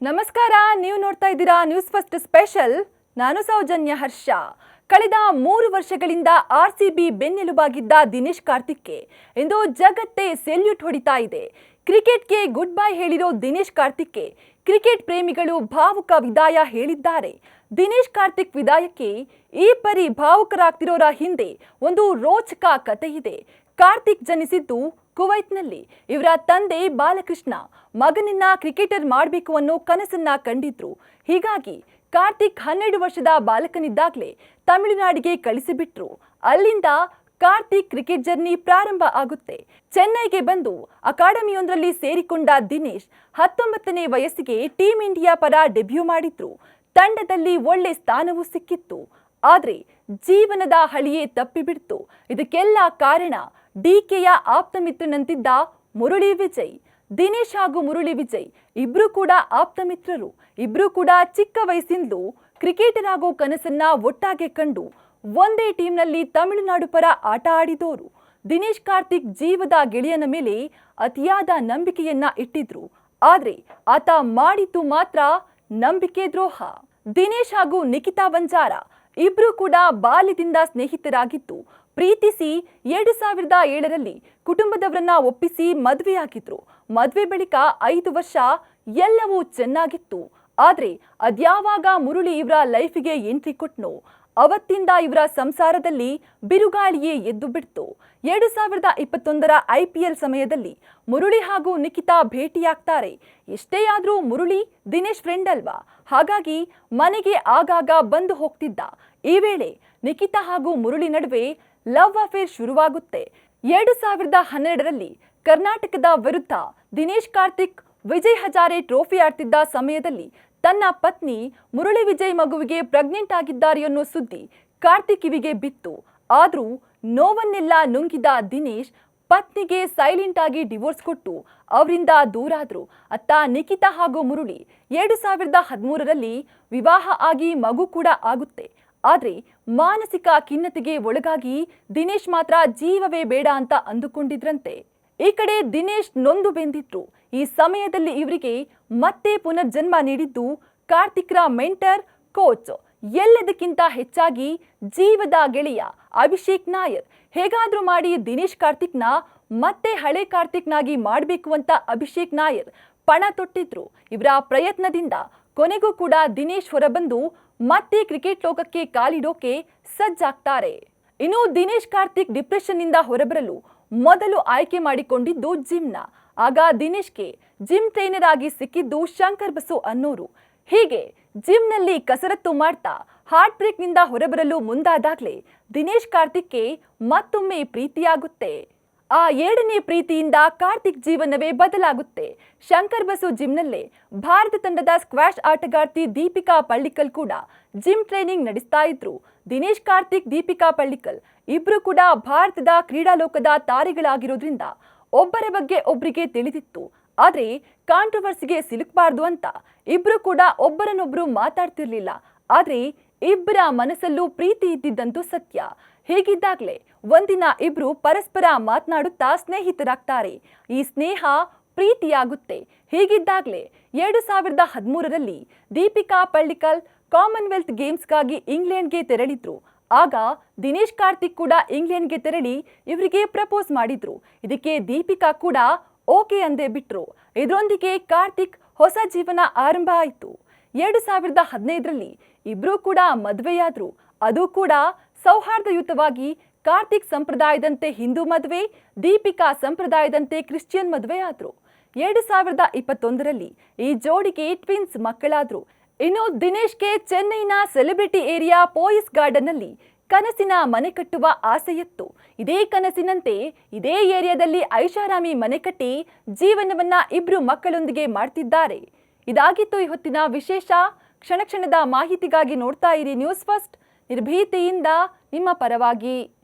ನಮಸ್ಕಾರ, ನೀವು ನೋಡ್ತಾ ಇದ್ದೀರಾ ನ್ಯೂಸ್ ಫಸ್ಟ್ ಸ್ಪೆಷಲ್. ನಾನು ಸೌಜನ್ಯ ಹರ್ಷ. ಕಳೆದ 3 ವರ್ಷಗಳಿಂದ ಆರ್ಸಿಬಿ ಬೆನ್ನೆಲುಬಾಗಿದ್ದ ದಿನೇಶ್ ಕಾರ್ತಿಕ್ಗೆ ಇಂದು ಜಗತ್ತೇ ಸೆಲ್ಯೂಟ್ ಹೊಡಿತಾ ಇದೆ. ಕ್ರಿಕೆಟ್ಗೆ ಗುಡ್ ಬೈ ಹೇಳಿರೋ ದಿನೇಶ್ ಕಾರ್ತಿಕ್ಗೆ ಕ್ರಿಕೆಟ್ ಪ್ರೇಮಿಗಳು ಭಾವುಕ ವಿದಾಯ ಹೇಳಿದ್ದಾರೆ. ದಿನೇಶ್ ಕಾರ್ತಿಕ್ ವಿದಾಯಕ್ಕೆ ಈ ಪರಿ ಭಾವುಕರಾಗ್ತಿರೋರ ಹಿಂದೆ ಒಂದು ರೋಚಕ ಕಥೆ ಇದೆ. ಕಾರ್ತಿಕ್ ಜನಿಸಿದ್ದು ಕುವೈತ್ನಲ್ಲಿ. ಇವರ ತಂದೆ ಬಾಲಕೃಷ್ಣ ಮಗನನ್ನ ಕ್ರಿಕೆಟರ್ ಮಾಡಬೇಕು ಅನ್ನೋ ಕನಸನ್ನ ಕಂಡಿದ್ರು. ಹೀಗಾಗಿ ಕಾರ್ತಿಕ್ 12 ವರ್ಷದ ಬಾಲಕನಿದ್ದಾಗಲೇ ತಮಿಳುನಾಡಿಗೆ ಕಳಿಸಿಬಿಟ್ರು. ಅಲ್ಲಿಂದ ಕಾರ್ತಿಕ್ ಕ್ರಿಕೆಟ್ ಜರ್ನಿ ಪ್ರಾರಂಭ ಆಗುತ್ತೆ. ಚೆನ್ನೈಗೆ ಬಂದು ಅಕಾಡೆಮಿಯೊಂದರಲ್ಲಿ ಸೇರಿಕೊಂಡ ದಿನೇಶ್ 19ನೇ ವಯಸ್ಸಿಗೆ ಟೀಮ್ ಇಂಡಿಯಾ ಪರ ಡೆಬ್ಯೂ ಮಾಡಿದ್ರು. ತಂಡದಲ್ಲಿ ಒಳ್ಳೆ ಸ್ಥಾನವೂ ಸಿಕ್ಕಿತ್ತು. ಆದ್ರೆ ಜೀವನದ ಹಳಿಯೇ ತಪ್ಪಿಬಿಡ್ತು. ಇದಕ್ಕೆಲ್ಲ ಕಾರಣ ಡಿಕೆಯ ಆಪ್ತ ಮಿತ್ರನಂತಿದ್ದ ಮುರಳಿ ವಿಜಯ್. ದಿನೇಶ್ ಹಾಗೂ ಮುರಳಿ ವಿಜಯ್ ಇಬ್ರು ಕೂಡ ಆಪ್ತ ಮಿತ್ರರು. ಇಬ್ರು ಕೂಡ ಚಿಕ್ಕ ವಯಸ್ಸಿಂದಲೂ ಕ್ರಿಕೆಟರ್ ಆಗೋ ಕನಸನ್ನ ಒಟ್ಟಾಗೆ ಕಂಡು ಒಂದೇ ಟೀಮ್ನಲ್ಲಿ ತಮಿಳುನಾಡು ಪರ ಆಟ ಆಡಿದವರು. ದಿನೇಶ್ ಕಾರ್ತಿಕ್ ಜೀವದ ಗೆಳೆಯನ ಮೇಲೆ ಅತಿಯಾದ ನಂಬಿಕೆಯನ್ನ ಇಟ್ಟಿದ್ರು. ಆದ್ರೆ ಆತ ಮಾಡಿದ್ದು ಮಾತ್ರ ನಂಬಿಕೆ ದ್ರೋಹ. ದಿನೇಶ್ ಹಾಗೂ ನಿಖಿತಾ ವಂಜಾರ ಇಬ್ರು ಕೂಡ ಬಾಲ್ಯದಿಂದ ಸ್ನೇಹಿತರಾಗಿದ್ದು ಪ್ರೀತಿಸಿ 2007ರಲ್ಲಿ ಕುಟುಂಬದವರನ್ನ ಒಪ್ಪಿಸಿ ಮದುವೆಯಾಗಿದ್ರು. ಮದುವೆ ಬಳಿಕ 5 ವರ್ಷ ಎಲ್ಲವೂ ಚೆನ್ನಾಗಿತ್ತು. ಆದ್ರೆ ಅದ್ಯಾವಾಗ ಮುರಳಿ ಇವರ ಲೈಫಿಗೆ ಎಂಟ್ರಿ ಕೊಟ್ನೋ ಅವತ್ತಿಂದ ಇವರ ಸಂಸಾರದಲ್ಲಿ ಬಿರುಗಾಳಿಯೇ ಎದ್ದು ಬಿಡ್ತು. 2021ರ IPL ಸಮಯದಲ್ಲಿ ಮುರಳಿ ಹಾಗೂ ನಿಖಿತಾ ಭೇಟಿಯಾಗ್ತಾರೆ. ಎಷ್ಟೇ ಆದ್ರೂ ಮುರಳಿ ದಿನೇಶ್ ಫ್ರೆಂಡ್ ಅಲ್ವಾ, ಹಾಗಾಗಿ ಮನೆಗೆ ಆಗಾಗ ಬಂದು ಹೋಗ್ತಿದ್ದ. ಈ ವೇಳೆ ನಿಖಿತಾ ಹಾಗೂ ಮುರಳಿ ನಡುವೆ ಲವ್ ಅಫೇರ್ ಶುರುವಾಗುತ್ತೆ. 2012ರಲ್ಲಿ ಕರ್ನಾಟಕದ ವಿರುದ್ಧ ದಿನೇಶ್ ಕಾರ್ತಿಕ್ ವಿಜಯ್ ಹಜಾರೆ ಟ್ರೋಫಿ ಆಡ್ತಿದ್ದ ಸಮಯದಲ್ಲಿ ತನ್ನ ಪತ್ನಿ ಮುರಳಿ ವಿಜಯ್ ಮಗುವಿಗೆ ಪ್ರೆಗ್ನೆಂಟ್ ಆಗಿದ್ದಾರೆ ಅನ್ನೋ ಸುದ್ದಿ ಕಾರ್ತಿಕ್ ಕಿವಿಗೆ ಬಿತ್ತು. ಆದ್ರೂ ನೋವನ್ನೆಲ್ಲ ನುಂಗಿದ ದಿನೇಶ್ ಪತ್ನಿಗೆ ಸೈಲೆಂಟ್ ಆಗಿ ಡಿವೋರ್ಸ್ ಕೊಟ್ಟು ಅವರಿಂದ ದೂರಾದ್ರು. ಅತ್ತ ನಿಖಿತಾ ಹಾಗೂ ಮುರಳಿ 2013ರಲ್ಲಿ ವಿವಾಹ ಆಗಿ ಮಗು ಕೂಡ ಆಗುತ್ತೆ. ಆದ್ರೆ ಮಾನಸಿಕ ಖಿನ್ನತೆಗೆ ಒಳಗಾಗಿ ದಿನೇಶ್ ಮಾತ್ರ ಜೀವವೇ ಬೇಡ ಅಂತ ಅಂದುಕೊಂಡಿದ್ರಂತೆ. ಈ ಕಡೆ ದಿನೇಶ್ ನೊಂದು ಬೆಂದಿದ್ರು. ಈ ಸಮಯದಲ್ಲಿ ಇವರಿಗೆ ಮತ್ತೆ ಪುನರ್ಜನ್ಮ ನೀಡಿದ್ದು ಕಾರ್ತಿಕ್ರ ಮೆಂಟರ್, ಕೋಚ್, ಎಲ್ಲದಕ್ಕಿಂತ ಹೆಚ್ಚಾಗಿ ಜೀವದ ಗೆಳೆಯ ಅಭಿಷೇಕ್ ನಾಯರ್. ಹೇಗಾದ್ರೂ ಮಾಡಿ ದಿನೇಶ್ ಕಾರ್ತಿಕ್ನ ಮತ್ತೆ ಹಳೆ ಕಾರ್ತಿಕ್ನಾಗಿ ಮಾಡಬೇಕು ಅಂತ ಅಭಿಷೇಕ್ ನಾಯರ್ ಪಣ ತೊಟ್ಟಿದ್ರು. ಇವರ ಪ್ರಯತ್ನದಿಂದ ಕೊನೆಗೂ ಕೂಡ ದಿನೇಶ್ ಹೊರಬಂದು ಮತ್ತೆ ಕ್ರಿಕೆಟ್ ಲೋಕಕ್ಕೆ ಕಾಲಿಡೋಕೆ ಸಜ್ಜಾಗ್ತಾರೆ. ಇನ್ನು ದಿನೇಶ್ ಕಾರ್ತಿಕ್ ಡಿಪ್ರೆಷನ್ ನಿಂದ ಹೊರಬರಲು ಮೊದಲು ಆಯ್ಕೆ ಮಾಡಿಕೊಂಡಿದ್ದು ಜಿಮ್ನ. ಆಗ ದಿನೇಶ್ಗೆ ಜಿಮ್ ಟ್ರೈನರ್ ಆಗಿ ಸಿಕ್ಕಿದ್ದು ಶಂಕರ್ ಬಸು ಅನ್ನೋರು. ಹೀಗೆ ಜಿಮ್ನಲ್ಲಿ ಕಸರತ್ತು ಮಾಡ್ತಾ ಹಾರ್ಟ್ ಬ್ರೇಕ್ ನಿಂದ ಹೊರಬರಲು ಮುಂದಾದಾಗಲೇ ದಿನೇಶ್ ಕಾರ್ತಿಕ್ಗೆ ಮತ್ತೊಮ್ಮೆ ಪ್ರೀತಿಯಾಗುತ್ತೆ. ಆ 2ನೇ ಪ್ರೀತಿಯಿಂದ ಕಾರ್ತಿಕ್ ಜೀವನವೇ ಬದಲಾಗುತ್ತೆ. ಶಂಕರ್ ಬಸು ಜಿಮ್ನಲ್ಲೇ ಭಾರತ ತಂಡದ ಸ್ಕ್ವಾಷ್ ಆಟಗಾರ್ತಿ ದೀಪಿಕಾ ಪಳ್ಳಿಕಲ್ ಕೂಡ ಜಿಮ್ ಟ್ರೈನಿಂಗ್ ನಡೆಸ್ತಾ ಇದ್ರು. ದಿನೇಶ್ ಕಾರ್ತಿಕ್, ದೀಪಿಕಾ ಪಳ್ಳಿಕಲ್ ಇಬ್ರು ಕೂಡ ಭಾರತದ ಕ್ರೀಡಾಲೋಕದ ತಾರೆಗಳಾಗಿರೋದ್ರಿಂದ ಒಬ್ಬರ ಬಗ್ಗೆ ಒಬ್ಬರಿಗೆ ತಿಳಿದಿತ್ತು. ಆದ್ರೆ ಕಾಂಟ್ರವರ್ಸಿಗೆ ಸಿಲುಕಬಾರ್ದು ಅಂತ ಇಬ್ರು ಕೂಡ ಒಬ್ಬರನ್ನೊಬ್ರು ಮಾತಾಡ್ತಿರ್ಲಿಲ್ಲ. ಆದ್ರೆ ಇಬ್ಬರ ಮನಸ್ಸಲ್ಲೂ ಪ್ರೀತಿ ಇದ್ದಿದ್ದಂತೂ ಸತ್ಯ. ಹೀಗಿದ್ದಾಗಲೇ ಒಂದಿನ ಇಬ್ರು ಪರಸ್ಪರ ಮಾತನಾಡುತ್ತಾ ಸ್ನೇಹಿತರಾಗ್ತಾರೆ. ಈ ಸ್ನೇಹ ಪ್ರೀತಿಯಾಗುತ್ತೆ. ಹೀಗಿದ್ದಾಗಲೇ 2013ರಲ್ಲಿ ದೀಪಿಕಾ ಪಳ್ಳಿಕಲ್ ಕಾಮನ್ವೆಲ್ತ್ ಗೇಮ್ಸ್ಗಾಗಿ ಇಂಗ್ಲೆಂಡ್ಗೆ ತೆರಳಿದ್ರು. ಆಗ ದಿನೇಶ್ ಕಾರ್ತಿಕ್ ಕೂಡ ಇಂಗ್ಲೆಂಡ್ಗೆ ತೆರಳಿ ಇವರಿಗೆ ಪ್ರಪೋಸ್ ಮಾಡಿದ್ರು. ಇದಕ್ಕೆ ದೀಪಿಕಾ ಕೂಡ ಓಕೆ ಅಂದೇ ಬಿಟ್ರು. ಇದರೊಂದಿಗೆ ಕಾರ್ತಿಕ್ ಹೊಸ ಜೀವನ ಆರಂಭ ಆಯಿತು. 2015ರಲ್ಲಿ ಇಬ್ರು ಕೂಡ ಮದುವೆಯಾದ್ರು. ಅದು ಕೂಡ ಸೌಹಾರ್ದಯುತವಾಗಿ. ಕಾರ್ತಿಕ್ ಸಂಪ್ರದಾಯದಂತೆ ಹಿಂದೂ ಮದುವೆ, ದೀಪಿಕಾ ಸಂಪ್ರದಾಯದಂತೆ ಕ್ರಿಶ್ಚಿಯನ್ ಮದುವೆ ಆದ್ರು. 2021ರಲ್ಲಿ ಈ ಜೋಡಿಗೆ ಟ್ವಿನ್ಸ್ ಮಕ್ಕಳಾದ್ರು. ಇನ್ನು ದಿನೇಶ್ಗೆ ಚೆನ್ನೈನ ಸೆಲೆಬ್ರಿಟಿ ಏರಿಯಾ ಪೋಯಿಸ್ ಗಾರ್ಡನ್ ನಲ್ಲಿ ಕನಸಿನ ಮನೆ ಕಟ್ಟುವ ಆಸೆಯಿತ್ತು. ಇದೇ ಕನಸಿನಂತೆ ಇದೇ ಏರಿಯಾದಲ್ಲಿ ಐಷಾರಾಮಿ ಮನೆ ಕಟ್ಟಿ ಜೀವನವನ್ನ ಇಬ್ರು ಮಕ್ಕಳೊಂದಿಗೆ ಮಾಡ್ತಿದ್ದಾರೆ. ಇದಾಗಿತ್ತು ಈ ಹೊತ್ತಿನ ವಿಶೇಷ. ಕ್ಷಣ ಕ್ಷಣದ ಮಾಹಿತಿಗಾಗಿ ನೋಡ್ತಾ ಇರಿ ನ್ಯೂಸ್ ಫಸ್ಟ್, ನಿರ್ಭೀತಿಯಿಂದ ನಿಮ್ಮ ಪರವಾಗಿ.